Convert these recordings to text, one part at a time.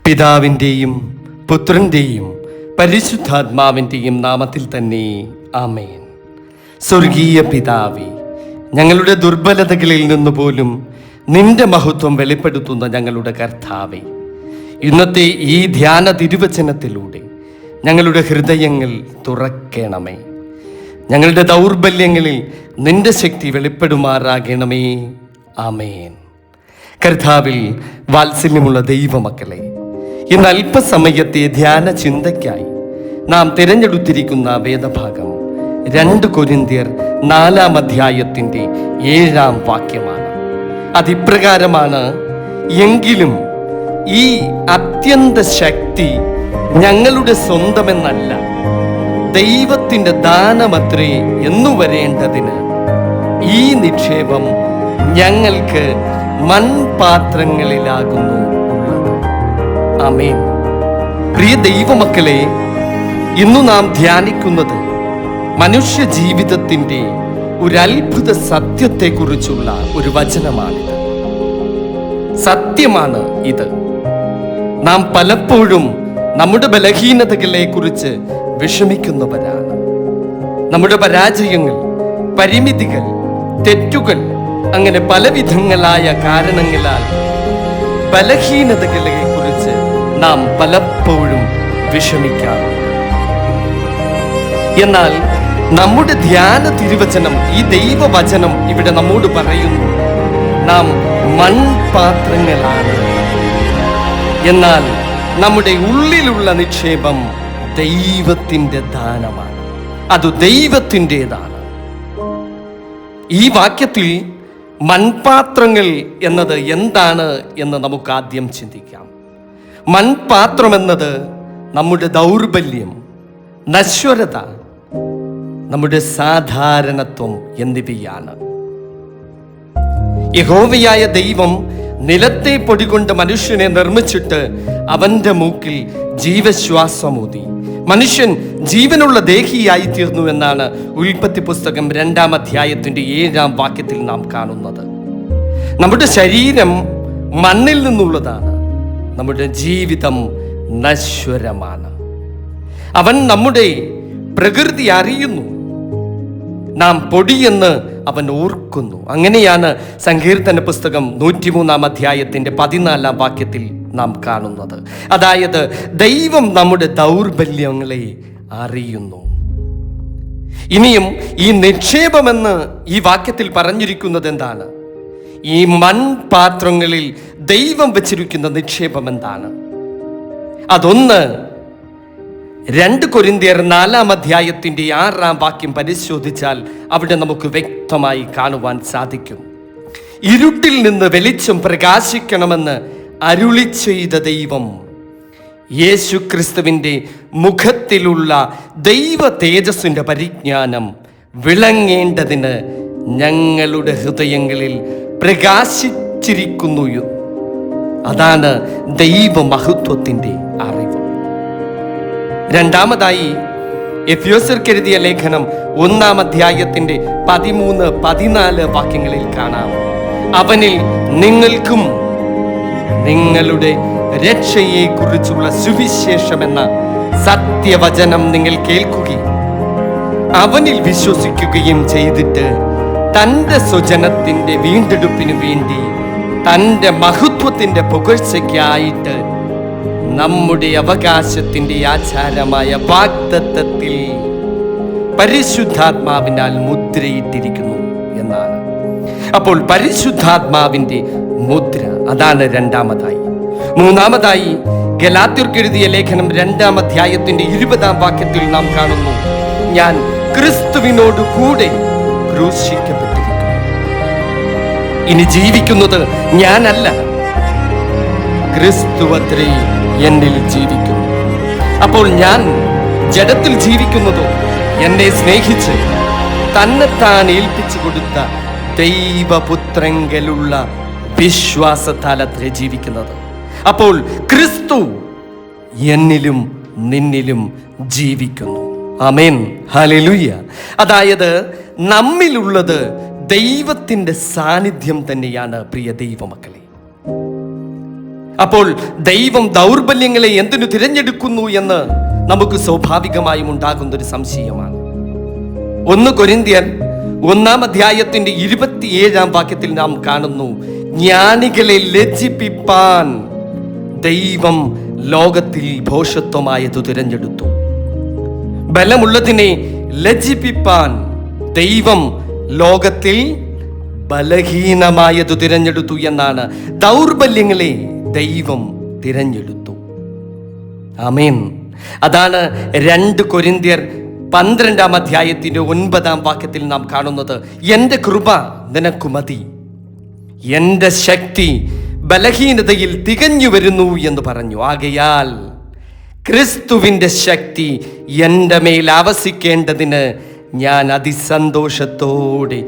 പിതാവിൻ്റെയും പുത്രൻ്റെയും പരിശുദ്ധാത്മാവിൻ്റെയും നാമത്തിൽ തന്നെ ആമേൻ. സ്വർഗീയ പിതാവേ, ഞങ്ങളുടെ ദുർബലതകളിൽ നിന്ന് പോലും നിന്റെ മഹത്വം വെളിപ്പെടുത്തുന്ന ഞങ്ങളുടെ കർത്താവേ, ഇന്നത്തെ ഈ ധ്യാന തിരുവചനത്തിലൂടെ ഞങ്ങളുടെ ഹൃദയങ്ങൾ തുറക്കണമേ. ഞങ്ങളുടെ ദൗർബല്യങ്ങളിൽ നിന്റെ ശക്തി വെളിപ്പെടുമാറാകണമേ. ആമേൻ. കർത്താവിൽ വാത്സല്യമുള്ള ദൈവമക്കളെ, ഇന്ന് അല്പസമയത്തെ ധ്യാന ചിന്തയ്ക്കായി നാം തിരഞ്ഞെടുത്തിരിക്കുന്ന വേദഭാഗം 2 കൊരിന്ത്യർ 4-ാം അധ്യായത്തിൻ്റെ 7-ാം വാക്യമാണ്. അതിപ്രകാരമാണ്: എങ്കിലും ഈ അത്യന്ത ശക്തി ഞങ്ങളുടെ സ്വന്തമെന്നല്ല, ദൈവത്തിൻ്റെ ദാനമത്രേ എന്നു വരേണ്ടതിന് ഈ നിക്ഷേപം ഞങ്ങൾക്ക് മൺപാത്രങ്ങളിലാകുന്നു ഉള്ളത്. ആമേൻ. പ്രിയ ദൈവമക്കളെ, ഇന്നു നാം ധ്യാനിക്കുന്നത് മനുഷ്യ ജീവിതത്തിൻ്റെ ഒരു അത്ഭുത സത്യത്തെക്കുറിച്ചുള്ള ഒരു വചനമാണിത്. സത്യമാണ് ഇത്. നാം പലപ്പോഴും നമ്മുടെ ബലഹീനതകളെ കുറിച്ച് വിഷമിക്കുന്നവരാണ്. നമ്മുടെ പരാജയങ്ങൾ, പരിമിതികൾ, തെറ്റുകൾ, അങ്ങനെ പലവിധങ്ങളായ കാരണങ്ങളാൽ ബലഹീനതകളെ കുറിച്ച് നാം പലപ്പോഴും വിഷമിക്കാറുണ്ട്. എന്നാൽ നമ്മുടെ ധ്യാന തിരുവചനം, ഈ ദൈവവചനം ഇവിടെ നമ്മോട് പറയുന്നു, നാം മൺപാത്രങ്ങളാണ്. എന്നാൽ നമ്മുടെ ഉള്ളിലുള്ള നിക്ഷേപം ദൈവത്തിൻ്റെ ദാനമാണ്. അത് ദൈവത്തിൻ്റെതാണ്. ഈ വാക്യത്തിൽ മൺപാത്രങ്ങൾ എന്നത് എന്താണ് എന്ന് നമുക്ക് ആദ്യം ചിന്തിക്കാം. മൺപാത്രം എന്നത് നമ്മുടെ ദൗർബല്യം, നശ്വരത, നമ്മുടെ സാധാരണത്വം എന്നിവയാണ്. യഹോവയായ ദൈവം നിലത്തെ പൊടി കൊണ്ട് മനുഷ്യനെ നിർമ്മിച്ചിട്ട് അവന്റെ മൂക്കിൽ ജീവശ്വാസമൂതി മനുഷ്യൻ ജീവനുള്ള ദേഹിയായി തീർന്നു എന്നാണ് ഉൽപ്പത്തി പുസ്തകം 2-ാം അധ്യായത്തിന്റെ 7-ാം വാക്യത്തിൽ നാം കാണുന്നത്. നമ്മുടെ ശരീരം മണ്ണിൽ നിന്നുള്ളതാണ്. നമ്മുടെ ജീവിതം നശ്വരമാണ്. അവൻ നമ്മുടെ പ്രകൃതി അറിയുന്നു. നാം പൊടിയെന്ന് അവൻ ഓർക്കുന്നു. അങ്ങനെയാണ് സങ്കീർത്തന പുസ്തകം 103-ാം അധ്യായത്തിന്റെ 14-ാം വാക്യത്തിൽ നാം കാണുന്നത്. അതായത് ദൈവം നമ്മുടെ ദൗർബല്യങ്ങളെ അറിയുന്നു. ഇനിയും ഈ നിക്ഷേപമെന്ന് ഈ വാക്യത്തിൽ പറഞ്ഞിരിക്കുന്നത് എന്താണ്? ഈ മൺപാത്രങ്ങളിൽ ദൈവം വെച്ചിരിക്കുന്ന നിക്ഷേപം എന്താണ്? അതൊന്ന് 2 കൊരിന്ത്യർ 4-ാം അധ്യായത്തിന്റെ 6-ാം വാക്യം പരിശോധിച്ചാൽ അവിടെ നമുക്ക് വ്യക്തമായി കാണുവാൻ സാധിക്കും. ഇരുട്ടിൽ നിന്ന് വെളിച്ചം പ്രകാശിക്കണമെന്ന് അരുളി ചെയ്ത ദൈവം യേശു ക്രിസ്തുവിൻ്റെ മുഖത്തിലുള്ള ദൈവ തേജസ്സിൻ്റെ പരിജ്ഞാനം വിളങ്ങേണ്ടതിന് ഞങ്ങളുടെ ഹൃദയങ്ങളിൽ പ്രകാശിച്ചിരിക്കുന്നു. അതാണ് ദൈവമഹത്വത്തിൻ്റെ അറിവ്. രണ്ടാമതായി എഫെസ്യർക്ക് എഴുതിയ ലേഖനം 1-ാം അധ്യായത്തിന്റെ 13-14 വാക്യങ്ങളിൽ കാണാം: അവനിൽ നിങ്ങൾക്കും നിങ്ങളുടെ രക്ഷയെ കുറിച്ചുള്ള സുവിശേഷമെന്ന സത്യവചനം നിങ്ങൾ കേൾക്കുകയും അവനിൽ വിശ്വസിക്കുകയും ചെയ്തിട്ട് തൻ്റെ സ്വജനത്തിന്റെ വീണ്ടെടുപ്പിനു വേണ്ടി തൻ്റെ മഹത്വത്തിന്റെ പുകഴ്ചയ്ക്കായിട്ട് നമ്മുടെ അവകാശത്തിന്റെ ആചാരമായ വാഗ്ദത്തത്തിൽ പരിശുദ്ധാത്മാവിനാൽ മുദ്രയിട്ടിരിക്കുന്നു എന്നാണ്. അപ്പോൾ പരിശുദ്ധാത്മാവിന്റെ മുദ്ര, അതാണ് രണ്ടാമതായി. മൂന്നാമതായി ഗലാത്യർക്ക് എഴുതിയ ലേഖനം 2-ാം അധ്യായത്തിന്റെ 20-ാം വാക്യത്തിൽ നാം കാണുന്നു: ഞാൻ ക്രിസ്തുവിനോട് കൂടെ ക്രൂശിക്കപ്പെട്ടിരിക്കുന്നു. ഇനി ജീവിക്കുന്നത് ഞാനല്ല, ക്രിസ്തുവത്രേ എന്നിൽ ജീവിക്കുന്നു. അപ്പോൾ ഞാൻ ജഡത്തിൽ ജീവിക്കുന്നതോ എന്നെ സ്നേഹിച്ച് തന്നെത്താൻ ഏൽപ്പിച്ചു കൊടുത്ത ദൈവപുത്രങ്കലുള്ള വിശ്വാസത്താൽ അത്രേ ജീവിക്കുന്നത്. അപ്പോൾ ക്രിസ്തു എന്നിലും നിന്നിലും ജീവിക്കുന്നു. ആമേൻ, ഹല്ലേലൂയ. അതായത് നമ്മിലുള്ളത് ദൈവത്തിൻ്റെ സാന്നിധ്യം തന്നെയാണ് പ്രിയ ദൈവമക്കളെ. അപ്പോൾ ദൈവം ദൗർബല്യങ്ങളെ എന്തിനു തിരഞ്ഞെടുക്കുന്നു എന്ന് നമുക്ക് സ്വാഭാവികമായും ഉണ്ടാകുന്നൊരു സംശയമാണ്. 1 കൊരിന്ത്യർ 1-ാം അധ്യായത്തിന്റെ 27-ാം വാക്യത്തിൽ നാം കാണുന്നു, ജ്ഞാനികളെ ലജ്ജിപ്പിപ്പാൻ ദൈവം ലോകത്തിൽ ഭോഷത്വമായത് തിരഞ്ഞെടുത്തു. ബലമുള്ളതിനെ ലജ്ജിപ്പിപ്പാൻ ദൈവം ലോകത്തിൽ ബലഹീനമായത് തിരഞ്ഞെടുത്തു എന്നാണ്. ദൗർബല്യങ്ങളെ ദൈവം തിരഞ്ഞെടുത്തു. ആമേൻ. അതാണ് 2 കൊരിന്ത്യർ 12-ാം അധ്യായത്തിന്റെ 9-ാം വാക്യത്തിൽ നാം കാണുന്നത്, എൻ്റെ കൃപ നിനക്കു മതി, എൻ്റെ ശക്തി ബലഹീനതയിൽ തികഞ്ഞു വരുന്നു എന്ന് പറഞ്ഞു. ആകയാൽ ക്രിസ്തുവിൻ്റെ ശക്തി എൻ്റെ മേൽ ആവസിക്കേണ്ടതിന് ഞാൻ അതിസന്തോഷത്തോടെ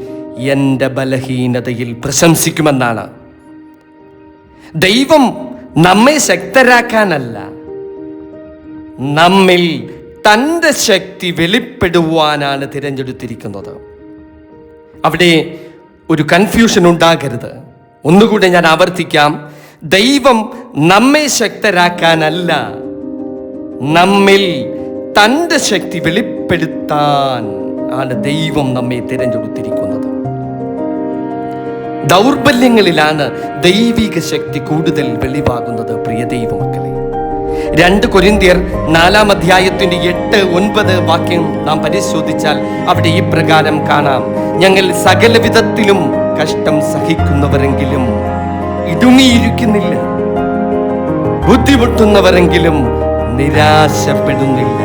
എൻ്റെ ബലഹീനതയിൽ പ്രശംസിക്കുമെന്നാണ്. ദൈവം നമ്മെ ശക്തരാക്കാനല്ല, നമ്മിൽ തൻ്റെ ശക്തി വെളിപ്പെടുവാനാണ് തിരഞ്ഞെടുത്തിരിക്കുന്നത്. അവിടെ ഒരു കൺഫ്യൂഷൻ ഉണ്ടാകരുത്. ഒന്നുകൂടെ ഞാൻ ആവർത്തിക്കാം. ദൈവം നമ്മെ ശക്തരാക്കാനല്ല, നമ്മിൽ തൻ്റെ ശക്തി വെളിപ്പെടുത്താൻ ആണ് ദൈവം നമ്മെ തിരഞ്ഞെടുത്തിരിക്കുന്നത്. ദൗർബല്യങ്ങളിലാണ് ദൈവിക ശക്തി കൂടുതൽ വെളിവാകുന്നത്. പ്രിയ ദൈവമക്കളെ, 2 കൊരിന്ത്യർ 4-ാം അധ്യായത്തിന്റെ 8-9 വാക്യം നാം പരിശോധിച്ചാൽ അവിടെ ഈ പ്രകാരം കാണാം, ഞങ്ങൾ സകല വിധത്തിലും കഷ്ടം സഹിക്കുന്നവരെങ്കിലും ഇടുങ്ങിയിരിക്കുന്നില്ല, ബുദ്ധിമുട്ടുന്നവരെങ്കിലും നിരാശപ്പെടുന്നില്ല,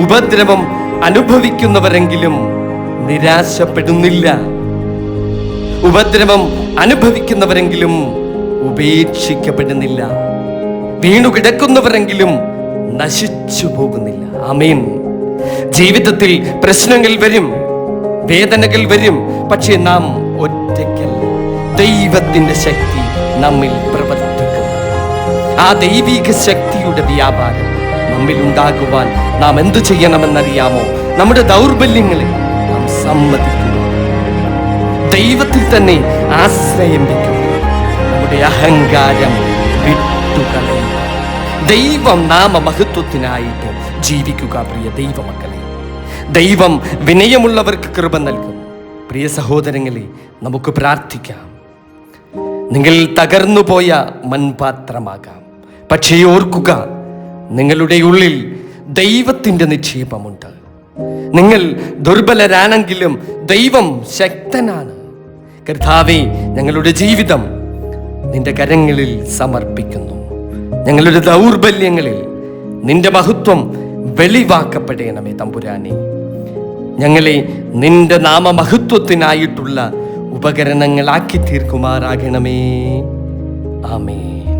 ഉപദ്രവം അനുഭവിക്കുന്നവരെങ്കിലും നിരാശപ്പെടുന്നില്ല, ഉപദ്രവം അനുഭവിക്കുന്നവരെങ്കിലും ഉപേക്ഷിക്കപ്പെടുന്നില്ല, വീണുകിടക്കുന്നവരെങ്കിലും നശിച്ചു പോകുന്നില്ല. ആമേൻ. ജീവിതത്തിൽ പ്രശ്നങ്ങൾ വരും, വേദനകൾ വരും, പക്ഷേ നാം ഒറ്റയ്ക്കല്ല. ദൈവത്തിന്റെ ശക്തി നമ്മിൽ പ്രവർത്തിക്കും. ആ ദൈവിക ശക്തിയുടെ വ്യാപാരം നമ്മിൽ ഉണ്ടാകുവാൻ നാം എന്തു ചെയ്യണമെന്നറിയാമോ? നമ്മുടെ ദൗർബല്യങ്ങളെ നാം സമ്മതിക്കുക, ദൈവത്തിൽ തന്നെ ആശ്രയം വയ്ക്കുക, നമ്മുടെ അഹങ്കാരം വിട്ടുകളയുക, ദൈവം നാമമഹത്വത്തിനായിട്ട് ജീവിക്കുക. പ്രിയ ദൈവമക്കളെ, ദൈവം വിനയമുള്ളവർക്ക് കൃപ നൽകും. പ്രിയ സഹോദരങ്ങളെ, നമുക്ക് പ്രാർത്ഥിക്കാം. നിങ്ങൾ തകർന്നുപോയ മൺപാത്രമാകാം, പക്ഷേ ഓർക്കുക, നിങ്ങളുടെ ഉള്ളിൽ ദൈവത്തിൻ്റെ നിക്ഷേപമുണ്ട്. നിങ്ങൾ ദുർബലരാണെങ്കിലും ദൈവം ശക്തനാണ്. കർത്താവേ, ഞങ്ങളുടെ ജീവിതം നിന്റെ കരങ്ങളിൽ സമർപ്പിക്കുന്നു. ഞങ്ങളുടെ ദൗർബല്യങ്ങളിൽ നിന്റെ മഹത്വം വെളിവാക്കപ്പെടണമേ തമ്പുരാനെ. ഞങ്ങളെ നിന്റെ നാമമഹത്വത്തിനായിട്ടുള്ള ഉപകരണങ്ങളാക്കി തീർക്കുമാറാകണമേ. ആമേൻ.